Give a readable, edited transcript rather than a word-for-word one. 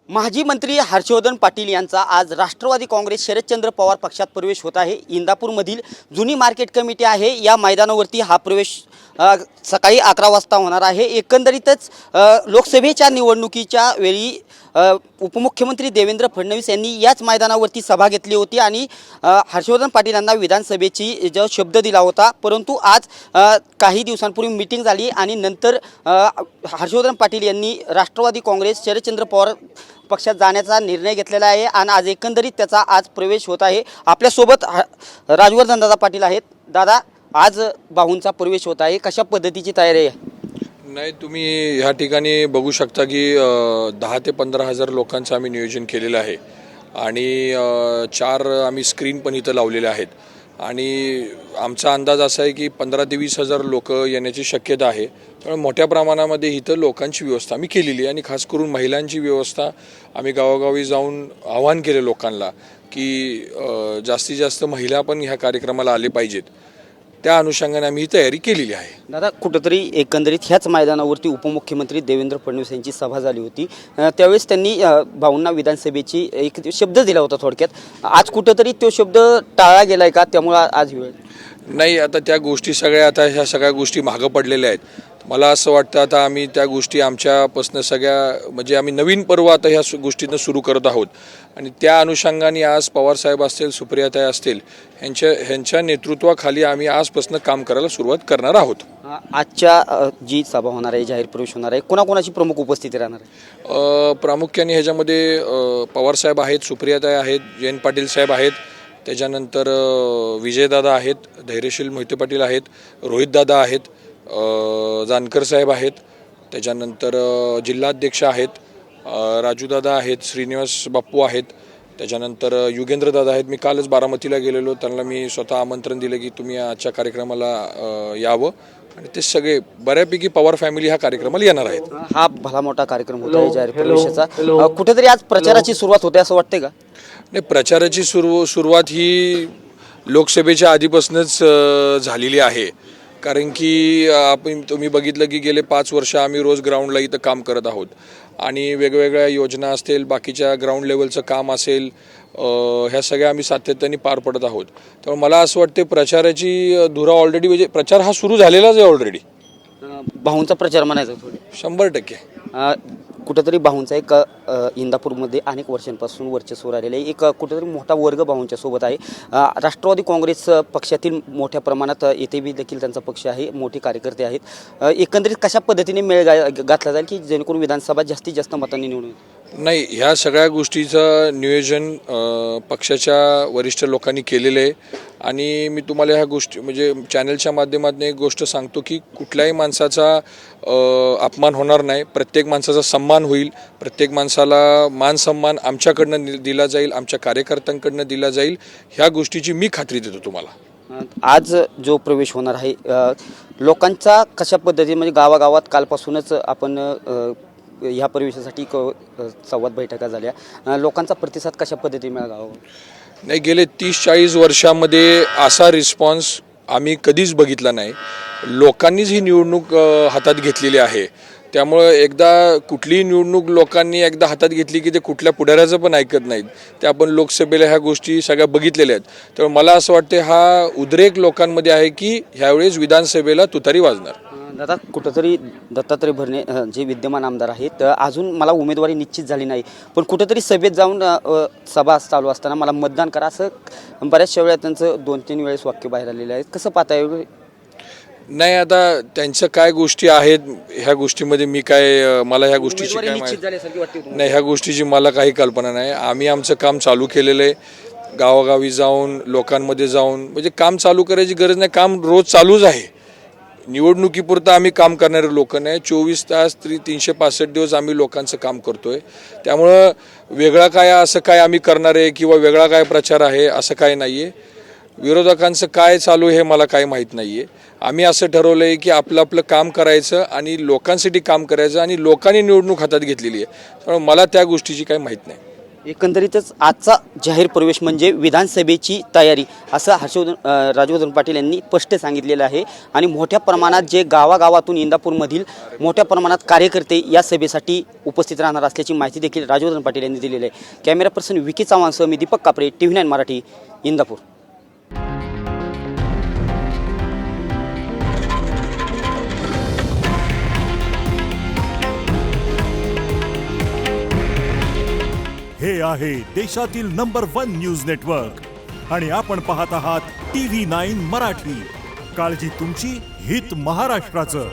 माजी मंत्री हर्षवर्धन पाटील यांचा आज राष्ट्रवादी काँग्रेस शरदचंद्र पवार पक्षात प्रवेश होत आहे। इंदापूरमधील जुनी मार्केट कमिटी आहे या मैदानावरती हा प्रवेश सकाळी 11 वाजता होणार आहे। एकंदरीतच लोकसभेच्या निवडणुकीच्या वेळी उपमुख्यमंत्री देवेंद्र फडणवीस यांनी याच मैदानावरती सभा घेतली होती आणि हर्षवर्धन पाटील यांना विधानसभेची जो शब्द दिला होता, परंतु आज काही दिवसांपूर्वी मीटिंग झाली आणि नंतर हर्षवर्धन पाटील यांनी राष्ट्रवादी काँग्रेस शरदचंद्र पवार पक्षात जाण्याचा निर्णय घेतलेला आहे आणि आज एकंदरीत त्याचा आज प्रवेश होत आहे। आपल्यासोबत राजवर्धन दादा पाटील आहेत। दादा, आज भाऊंचा प्रवेश होत आहे, कशा पद्धतीची तयारी आहे? नाही, तुम्ही ह्या ठिकाणी बघू शकता की 10 ते 15 हजार लोकांचं आम्ही नियोजन केलेलं आहे आणि 4 आम्ही स्क्रीन पण इथं लावलेले आहेत आणि आमचा अंदाज असा आहे की 15 ते 20 हजार लोक येण्याची शक्यता आहे। त्यामुळे मोठ्या प्रमाणामध्ये इथं लोकांची व्यवस्था आम्ही केलेली आहे आणि खास करून महिलांची व्यवस्था आम्ही गावोगावी जाऊन आवाहन केले लोकांना की जास्तीत जास्त महिला पण ह्या कार्यक्रमाला आले पाहिजेत। त्या अनुषंगाने आम्ही ही तयारी केलेली आहे। दादा, कुठंतरी एकंदरीत ह्याच मैदानावरती उपमुख्यमंत्री देवेंद्र फडणवीस यांची सभा झाली होती, त्यावेळेस त्यांनी भाऊंना विधानसभेची एक शब्द दिला होता। थोडक्यात आज कुठंतरी तो शब्द टाळला गेलाय का? त्यामुळे आज वेळ नाही, आता त्या गोष्टी सगळ्या आता ह्या सगळ्या गोष्टी मागं पडलेल्या आहेत। मला असं वाटतं आता आम्ही त्या गोष्टी आमच्यापासून सगळ्या म्हणजे आम्ही नवीन पर्व आता ह्या गोष्टींना सुरू करत आहोत आणि त्या अनुषंगाने आज पवारसाहेब असतील, सुप्रियाताई असतील, ह्यांच्या नेतृत्वाखाली आम्ही आजपासून काम करायला सुरुवात करणार आहोत। आजच्या जी सभा होणार आहे, जाहीर प्रवेश होणार आहे, कोणाकोणाची प्रमुख उपस्थिती राहणार आहे? प्रामुख्याने ह्याच्यामध्ये पवारसाहेब आहेत, सुप्रियाताई आहेत, जयंत पाटील साहेब आहेत, त्याच्यानंतर विजयदादा आहेत, धैर्यशील मोहिते पाटील आहेत, रोहितदादा आहेत, जानकर साहेब आहेत, त्याच्यानंतर जिल्हाध्यक्ष आहेत, राजूदादा आहेत, श्रीनिवास बाप्पू आहेत, त्याच्यानंतर युगेंद्रदादा आहेत। मी कालच बारामतीला गेलेलो, त्यांना मी स्वतः आमंत्रण दिलं की तुम्ही आजच्या कार्यक्रमाला यावं आणि ते सगळे बऱ्यापैकी पवार फॅमिली ह्या कार्यक्रमाला येणार आहेत। हा भला मोठा कार्यक्रम होता आहे जाहीर प्रवेशाचा। कुठेतरी आज प्रचाराची सुरुवात होते असं वाटते का? नाही, प्रचाराची सुरुवात ही लोकसभेच्या आधीपासूनच झालेली आहे, कारण की तुम्ही बघितलं की गेले 5 वर्ष आम्ही रोज ग्राउंडला इथं काम करत आहोत आणि वेगवेगळ्या योजना असतील, बाकीच्या ग्राउंड लेवलचं काम असेल, ह्या सगळ्या आम्ही सातत्याने पार पडत आहोत। त्यामुळे मला असं वाटते प्रचाराची धुरा ऑलरेडी म्हणजे प्रचार हा सुरू झालेलाच आहे ऑलरेडी। भाऊंचा प्रचार म्हणायचा थोडी 100%। कुठंतरी भाऊंचा एक इंदापूरमध्ये अनेक वर्षांपासून वर्चस्व राहिलेलं आहे, एक कुठंतरी मोठा वर्ग भाऊंच्या सोबत आहे। राष्ट्रवादी काँग्रेस पक्षातील मोठ्या प्रमाणात येथे बी देखील त्यांचा पक्ष आहे, मोठे कार्यकर्ते आहेत। एकंदरीत कशा पद्धतीने मेळ घातला जाईल की जेणेकरून विधानसभा जास्तीत जास्त मतांनी निवडून? नाही, ह्या सगळ्या गोष्टीचं नियोजन पक्षाच्या वरिष्ठ लोकांनी केलेलं आहे आणि मी तुम्हाला ह्या गोष्टी म्हणजे चॅनलच्या माध्यमातून एक गोष्ट सांगतो की कुठल्याही माणसाचा अपमान होणार नाही, प्रत्येक माणसाचा सन्मान होईल, प्रत्येक माणसाला मान सन्मान आमच्याकडनं दिला जाईल, आमच्या कार्यकर्त्यांकडनं दिला जाईल, ह्या गोष्टीची मी खात्री देतो तुम्हाला। आज जो प्रवेश होणार आहे लोकांचा कशा पद्धतीने म्हणजे गावागावात कालपासूनच आपण ह्या प्रवेशासाठी संवाद बैठका झाल्या, लोकांचा प्रतिसाद कशा पद्धतीने मिळाला? नाही, गेले 30-40 वर्षामध्ये असा रिस्पॉन्स आम्ही कधीच बघितला नाही। लोकांनीच ही निवडणूक हातात घेतलेली आहे, त्यामुळं एकदा कुठलीही निवडणूक लोकांनी एकदा हातात घेतली की ते कुठल्या पुढाऱ्याचं पण ऐकत नाहीत। ते आपण लोकसभेला ह्या गोष्टी सगळ्या बघितलेल्या आहेत। त्यामुळे मला असं वाटते हा उद्रेक लोकांमध्ये आहे की ह्यावेळेस विधानसभेला तुतारी वाजणार। दादा, कुठंतरी दत्तात्रय भरणे जे विद्यमान आमदार आहेत, अजून मला उमेदवारी निश्चित झाली नाही, पण कुठंतरी सभेत जाऊन सभा चालू असताना मला मतदान करा असं बऱ्याचशा वेळा त्यांचं 2-3 वेळेस वाक्य बाहेर आलेलं आहे, कसं पाहताय? नाही, आता त्यांच्या काय गोष्टी आहेत ह्या गोष्टीमध्ये मी काय मला ह्या गोष्टीची काय नाही, ह्या गोष्टीची मला काही कल्पना नाही। आम्ही आमचं काम चालू केलेलं आहे, गावागावी जाऊन लोकांमध्ये जाऊन म्हणजे काम चालू करायची गरज नाही, काम रोज चालूच आहे। निवडणुकीपुरतं आम्ही काम करणारे लोक नाही, 24 तास 365 दिवस आम्ही लोकांचं काम करतोय। त्यामुळं वेगळा काय असं काय आम्ही करणार आहे किंवा वेगळा काय प्रचार आहे असं काय नाही आहे। विरोधकांचं काय चालू हे मला काही माहीत नाही आहे। आम्ही असं ठरवलं आहे की आपलं काम करायचं आणि लोकांसाठी काम करायचं आणि लोकांनी निवडणूक हातात घेतलेली आहे, त्यामुळे मला त्या गोष्टीची काही माहीत नाही। एकंदरीतच आजचा जाहीर प्रवेश म्हणजे विधानसभेची तयारी असं राजवर्धन पाटील यांनी स्पष्ट सांगितलेलं आहे आणि मोठ्या प्रमाणात जे गावागावातून इंदापूरमधील मोठ्या प्रमाणात कार्यकर्ते या सभेसाठी उपस्थित राहणार असल्याची माहिती देखील राजवर्धन पाटील यांनी दिलेली आहे. कॅमेरा पर्सन विकी चव्हाणसह मी दीपक कापरे, TV9 मराठी, इंदापूर. हे आहे देशातील नंबर 1 न्यूज नेटवर्क आणि आपण पाहत आहात TV9 मराठी. काळजी तुमची, हित महाराष्ट्राचं.